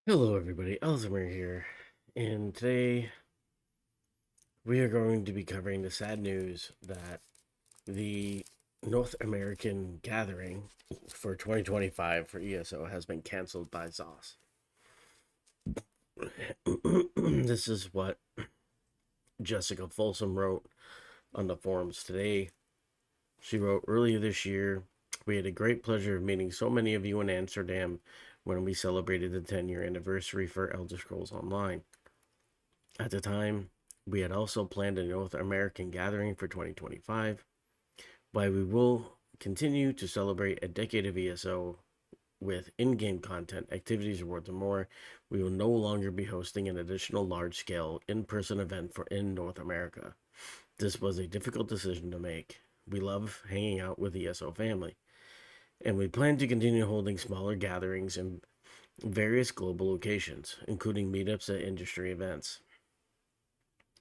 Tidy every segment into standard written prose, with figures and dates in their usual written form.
Hello, everybody. Elzimer here, and today we are going to be covering the sad news that the North American gathering for 2025 for ESO has been canceled by ZOS. This is what Jessica Folsom wrote on the forums today. She wrote, earlier this year, we had a great pleasure of meeting so many of you in Amsterdam when we celebrated the 10-year anniversary for Elder Scrolls Online. At the time, we had also planned a North American gathering for 2025. While we will continue to celebrate a decade of ESO with in-game content, activities, rewards, and more, we will no longer be hosting an additional large-scale in-person event in North America. This was a difficult decision to make. We love hanging out with the ESO family, and we plan to continue holding smaller gatherings in various global locations, including meetups at industry events.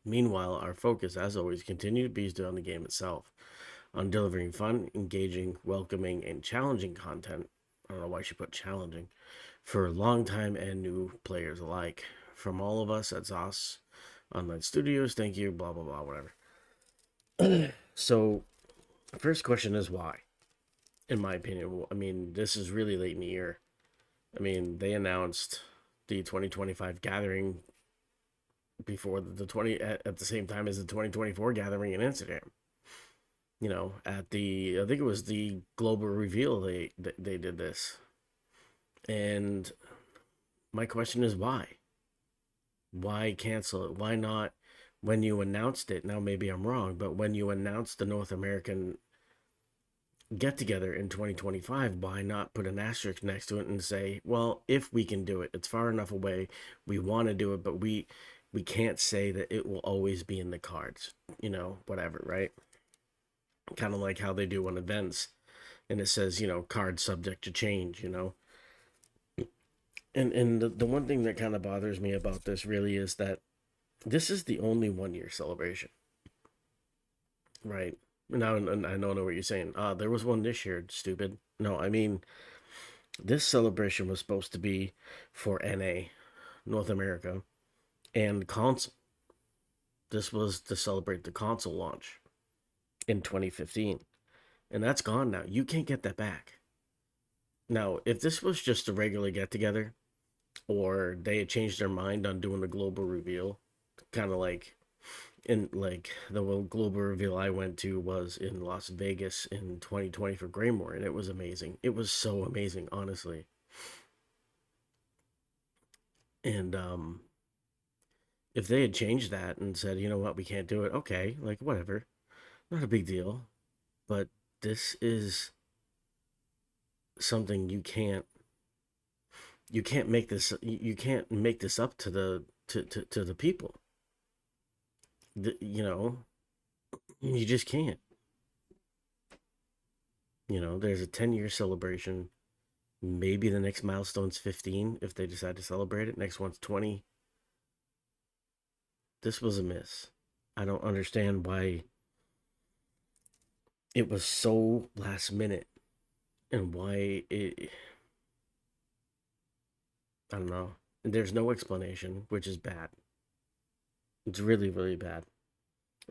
Meanwhile, our focus, as always, continued to be on the game itself, on delivering fun, engaging, welcoming, and challenging content. I don't know why she put challenging, for long-time and new players alike. From all of us at ZOS Online Studios, thank you, blah, blah, blah, whatever. So, first question is why? In my opinion, I mean, this is really late in the year. I mean, they announced the 2025 gathering before the 20 at the same time as the 2024 gathering in Amsterdam. You know, at the I think it was the global reveal they did this. And my question is why? Why cancel it? Why not when you announced it? Now maybe I'm wrong, but when you announced the North American get together in 2025, why not put an asterisk next to it and say, well, if we can do it, it's far enough away, we want to do it, but we can't say that it will always be in the cards, whatever, right? Kind of like how they do on events, and it says, cards subject to change, and the one thing that kind of bothers me about this really is that this is the only 1 year celebration, right? Now I don't know what you're saying. There was one this year, stupid. No, I mean, this celebration was supposed to be for NA, North America, and console. This was to celebrate the console launch in 2015. And that's gone now. You can't get that back. Now, if this was just a regular get together, or they had changed their mind on doing a global reveal, kind of like the global reveal I went to was in Las Vegas in 2020 for Greymore, and it was amazing. It was so amazing, honestly. And if they had changed that and said, you know what, we can't do it, okay, like whatever, not a big deal. But this is something you can't make this up to the people. You just can't. There's a 10-year celebration. Maybe the next milestone's 15 if they decide to celebrate it. Next one's 20. This was a miss. I don't understand why it was so last minute and why it. I don't know. There's no explanation, which is bad. It's really, really bad.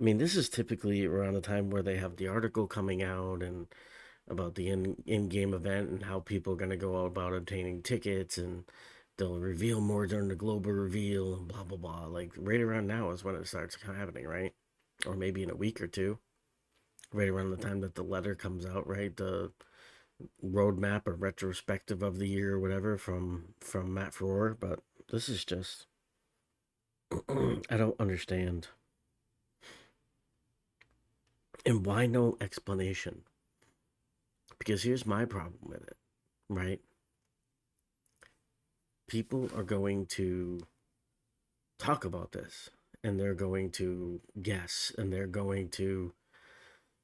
I mean, this is typically around the time where they have the article coming out and about the in-game event and how people are going to go about obtaining tickets, and they'll reveal more during the global reveal and blah blah blah. Like right around now is when it starts happening, right? Or maybe in a week or two, right around the time that the letter comes out, right? The roadmap or retrospective of the year or whatever from Matt Farrar. But this is just I don't understand. And why no explanation? Because here's my problem with it, right? People are going to talk about this, and they're going to guess, and they're going to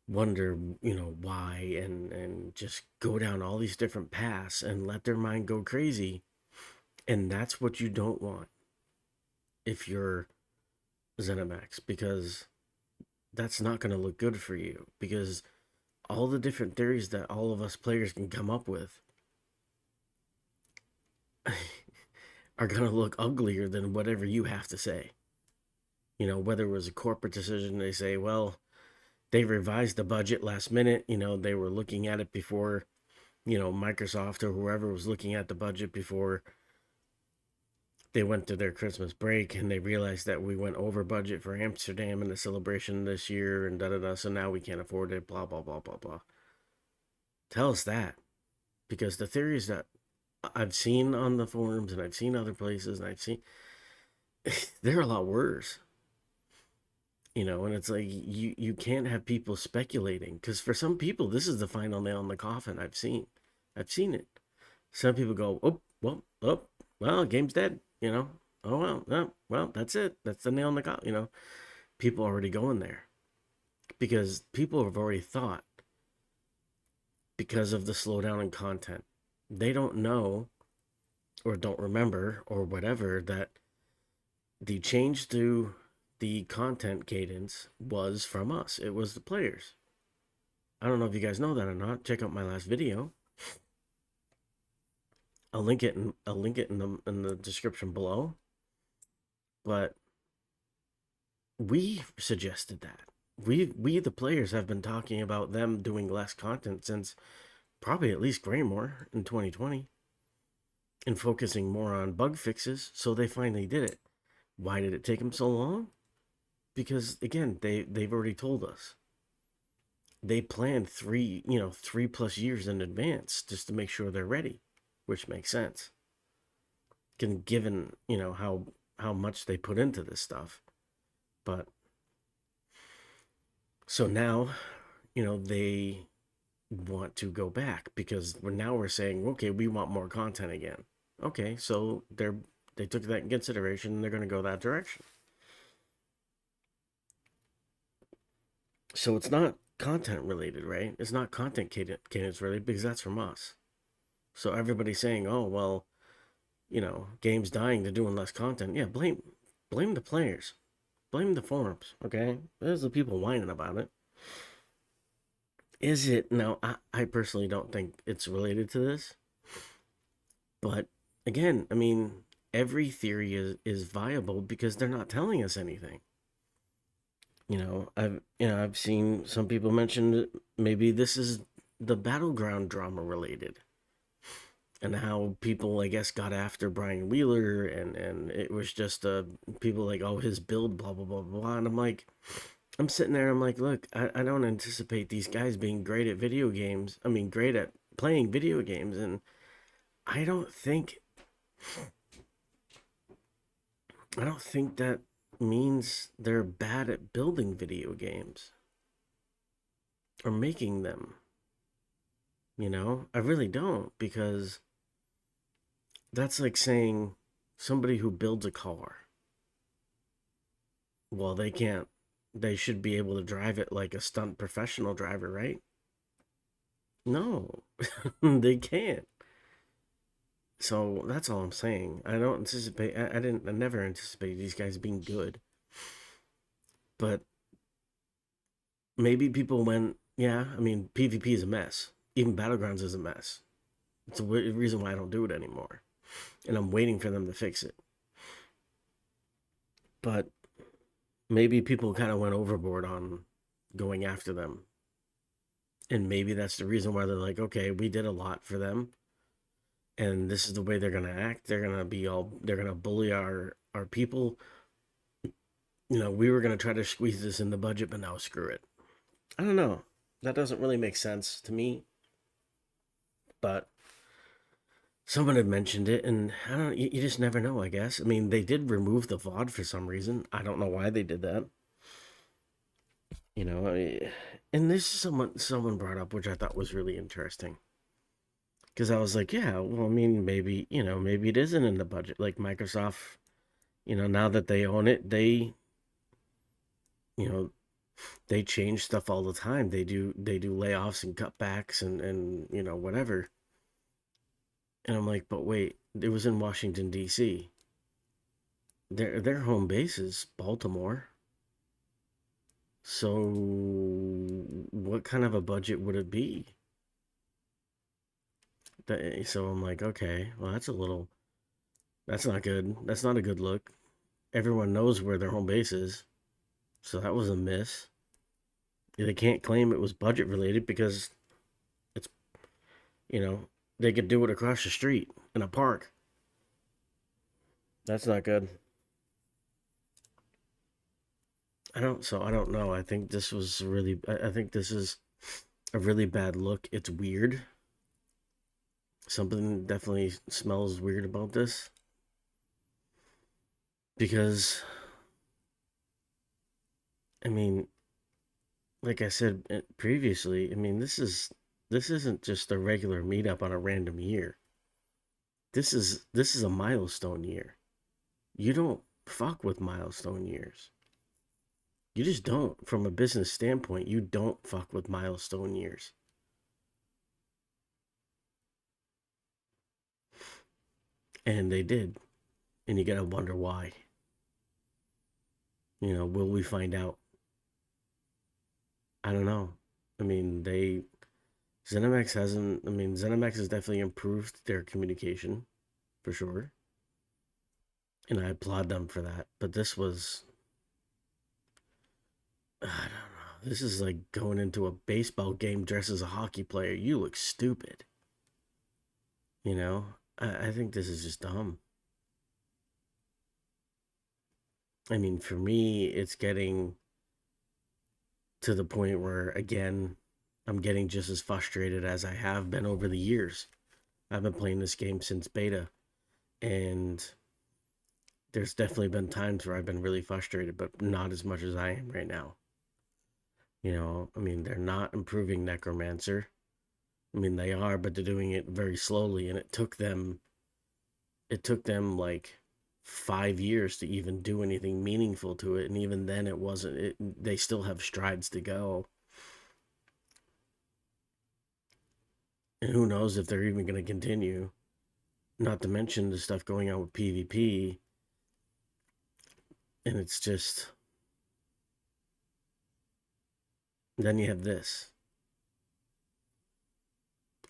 wonder, why, and just go down all these different paths and let their mind go crazy. And that's what you don't want if you're ZeniMax, because that's not going to look good for you, because all the different theories that all of us players can come up with are going to look uglier than whatever you have to say. You know, whether it was a corporate decision, they say, well, they revised the budget last minute. You know, they were looking at it before, you know, Microsoft or whoever was looking at the budget before they went to their Christmas break, and they realized that we went over budget for Amsterdam and the celebration this year and da da da. So now we can't afford it, blah, blah, blah, blah, blah. Tell us that. Because the theories that I've seen on the forums and I've seen other places and I've seen, they're a lot worse. You know, and it's like you can't have people speculating, because for some people this is the final nail in the coffin. I've seen it. Some people go, well, game's dead. You know, oh well, that's it. That's the nail in the coffin. You know, people already going there because people have already thought, because of the slowdown in content, they don't know or don't remember or whatever that the change to the content cadence was from us. It was the players. I don't know if you guys know that or not. Check out my last video. I'll link it in the description below. But we suggested that. We the players have been talking about them doing less content since probably at least Greymore in 2020, and focusing more on bug fixes, so they finally did it. Why did it take them so long? Because again, they've already told us. They planned 3+ years in advance just to make sure they're ready, which makes sense. Given, you know, how much they put into this stuff. But so now, you know, they want to go back because we're saying, okay, we want more content again. Okay, so they took that in consideration and they're going to go that direction. So it's not content related, right? It's not content cadence related, because that's from us. So everybody's saying, oh, well, you know, games dying, they're doing less content. Yeah, blame the players. Blame the forums, okay? There's the people whining about it. Is it? No, I personally don't think it's related to this. But again, I mean, every theory is viable because they're not telling us anything. I've seen some people mention maybe this is the battleground drama related, and how people, I guess, got after Brian Wheeler, and it was just people like, oh, his build, blah blah blah blah. And I'm sitting there, I'm like, look, I don't anticipate these guys being great at video games. I mean, great at playing video games, and I don't think that means they're bad at building video games or making them. You know, I really don't, because that's like saying somebody who builds a car, well, they should be able to drive it like a stunt professional driver, right? No, they can't. So that's all I'm saying. I don't anticipate, I never anticipated these guys being good. But maybe people went, yeah, I mean, PvP is a mess. Even Battlegrounds is a mess. It's a reason why I don't do it anymore. And I'm waiting for them to fix it. But maybe people kind of went overboard on going after them. And maybe that's the reason why they're like, okay, we did a lot for them, and this is the way they're going to act. They're going to bully our people. You know, we were going to try to squeeze this in the budget, but now screw it. I don't know. That doesn't really make sense to me. But someone had mentioned it, and I don't. You just never know, I guess. I mean, they did remove the VOD for some reason. I don't know why they did that. You know, and this is someone brought up, which I thought was really interesting. Because I was like, yeah, well, I mean, maybe, maybe it isn't in the budget. Like Microsoft, now that they own it, you know, they change stuff all the time. They do layoffs and cutbacks and whatever. And I'm like, but wait, it was in Washington D.C. Their home base is Baltimore. So what kind of a budget would it be? So I'm like, okay, well, that's a little That's not good. That's not a good look. Everyone knows where their home base is, so that was a miss. They can't claim it was budget related because it's, you know, they could do it across the street in a park. That's not good. I don't know. I think this was really, I think this is a really bad look. It's weird. Something definitely smells weird about this because, I mean, like I said previously, I mean, this isn't just a regular meetup on a random year. This is a milestone year. You don't fuck with milestone years. You just don't. From a business standpoint, you don't fuck with milestone years. And they did. And you gotta wonder why. Will we find out? I don't know. I mean, ZeniMax hasn't, I mean, ZeniMax has definitely improved their communication for sure. And I applaud them for that. But this was, I don't know. This is like going into a baseball game dressed as a hockey player. You look stupid. I think this is just dumb. I mean, for me, it's getting to the point where, again, I'm getting just as frustrated as I have been over the years. I've been playing this game since beta, and there's definitely been times where I've been really frustrated, but not as much as I am right now. I mean, they're not improving Necromancer. I mean, they are, but they're doing it very slowly, and it took them like 5 years to even do anything meaningful to it, and even then, it wasn't. They still have strides to go, and who knows if they're even going to continue. Not to mention the stuff going on with PvP, and it's just then you have this.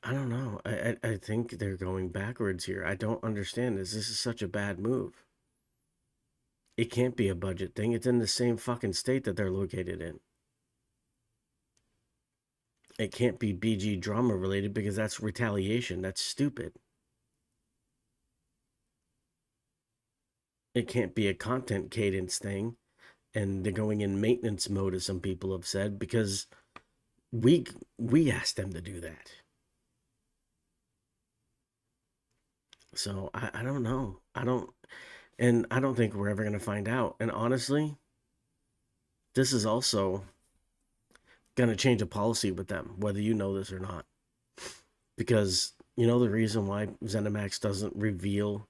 I don't know. I think they're going backwards here. I don't understand this. This is such a bad move. It can't be a budget thing. It's in the same fucking state that they're located in. It can't be BG drama related because that's retaliation. That's stupid. It can't be a content cadence thing. And they're going in maintenance mode, as some people have said, because we we asked them to do that. So I don't know. I don't think we're ever gonna find out. And honestly, this is also gonna change a policy with them, whether you know this or not. Because the reason why ZeniMax doesn't reveal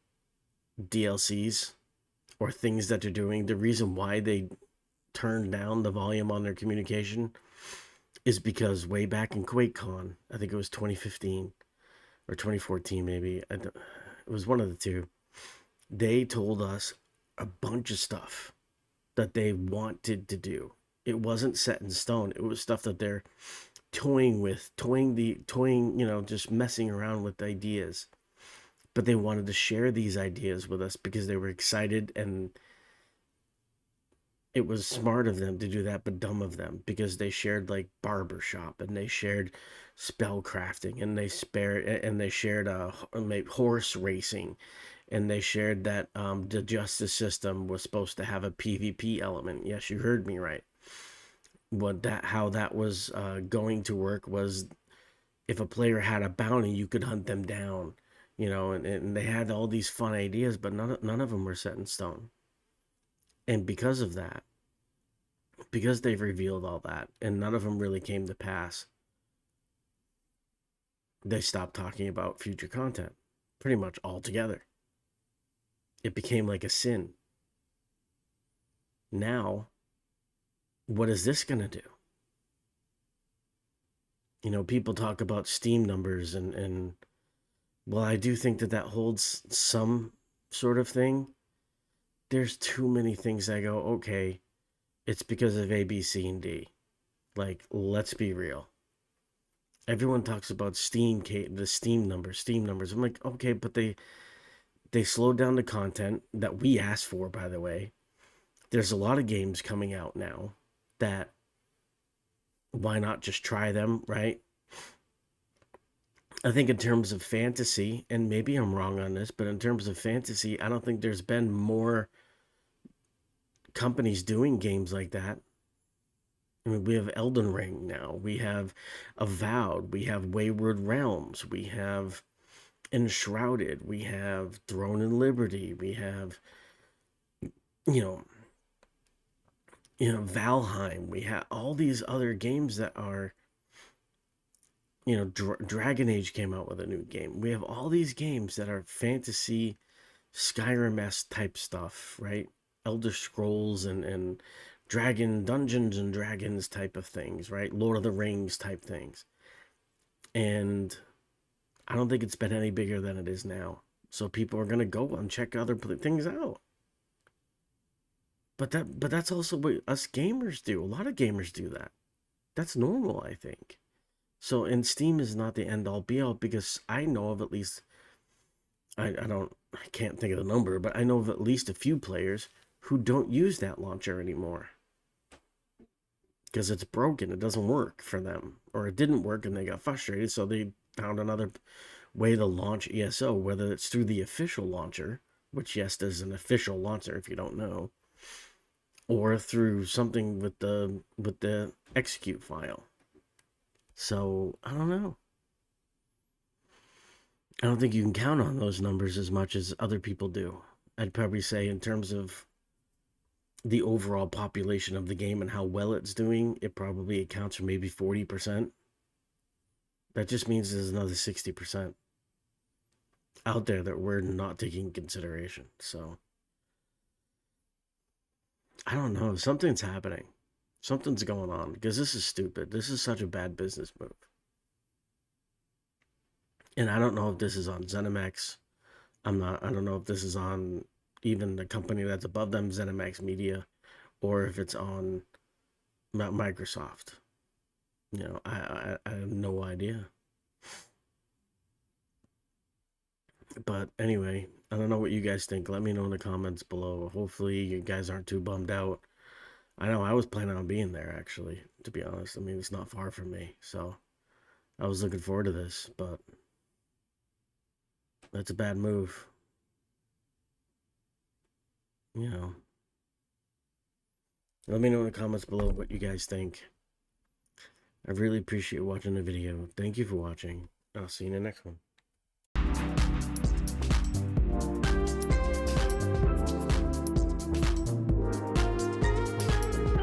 DLCs or things that they're doing, the reason why they turned down the volume on their communication is because way back in QuakeCon, I think it was 2015 or 2014 maybe, it was one of the two, they told us a bunch of stuff that they wanted to do. It wasn't set in stone. It was stuff that they're toying, just messing around with ideas. But they wanted to share these ideas with us because they were excited, and it was smart of them to do that, but dumb of them because they shared like barbershop, and they shared spell crafting, and they shared horse racing, and they shared that the justice system was supposed to have a PvP element. Yes, you heard me right. How that was going to work was if a player had a bounty, you could hunt them down, and they had all these fun ideas, but none of them were set in stone. And because of that, because they've revealed all that, and none of them really came to pass, they stopped talking about future content pretty much altogether. It became like a sin. Now, what is this going to do? People talk about Steam numbers, and well, I do think that holds some sort of thing. There's too many things I go, okay, it's because of A, B, C, and D. Like, let's be real. Everyone talks about the Steam numbers. I'm like, okay, but They slowed down the content that we asked for, by the way. There's a lot of games coming out now that why not just try them, right? I think in terms of fantasy, and maybe I'm wrong on this, but in terms of fantasy, I don't think there's been more companies doing games like that. I mean, we have Elden Ring now. We have Avowed. We have Wayward Realms. We have Enshrouded. We have Throne and Liberty. We have, you know, Valheim. We have all these other games that are, Dragon Age came out with a new game. We have all these games that are fantasy, Skyrim-esque type stuff, right? Elder Scrolls and Dungeons and Dragons type of things, right? Lord of the Rings type things. And I don't think it's been any bigger than it is now. So people are going to go and check other things out. But that's also what us gamers do. A lot of gamers do that. That's normal, I think. So, and Steam is not the end all be all, because I know of at least, I can't think of the number, but I know of at least a few players who don't use that launcher anymore because it's broken. It doesn't work for them, or it didn't work and they got frustrated. So they found another way to launch ESO, whether it's through the official launcher, which, yes, there's an official launcher if you don't know, or through something with the execute file. So I don't know. I don't think you can count on those numbers as much as other people do. I'd probably say in terms of the overall population of the game and how well it's doing, it probably accounts for maybe 40%. That just means there's another 60% out there that we're not taking consideration. So I don't know. Something's happening. Something's going on, because this is stupid. This is such a bad business move. And I don't know if this is on ZeniMax. I don't know if this is on even the company that's above them, ZeniMax Media, or if it's on Microsoft. I have no idea. But anyway, I don't know what you guys think. Let me know in the comments below. Hopefully you guys aren't too bummed out. I know I was planning on being there, actually, to be honest. I mean, it's not far from me, so I was looking forward to this, but that's a bad move. Let me know in the comments below what you guys think. I really appreciate watching the video. Thank you for watching. I'll see you in the next one.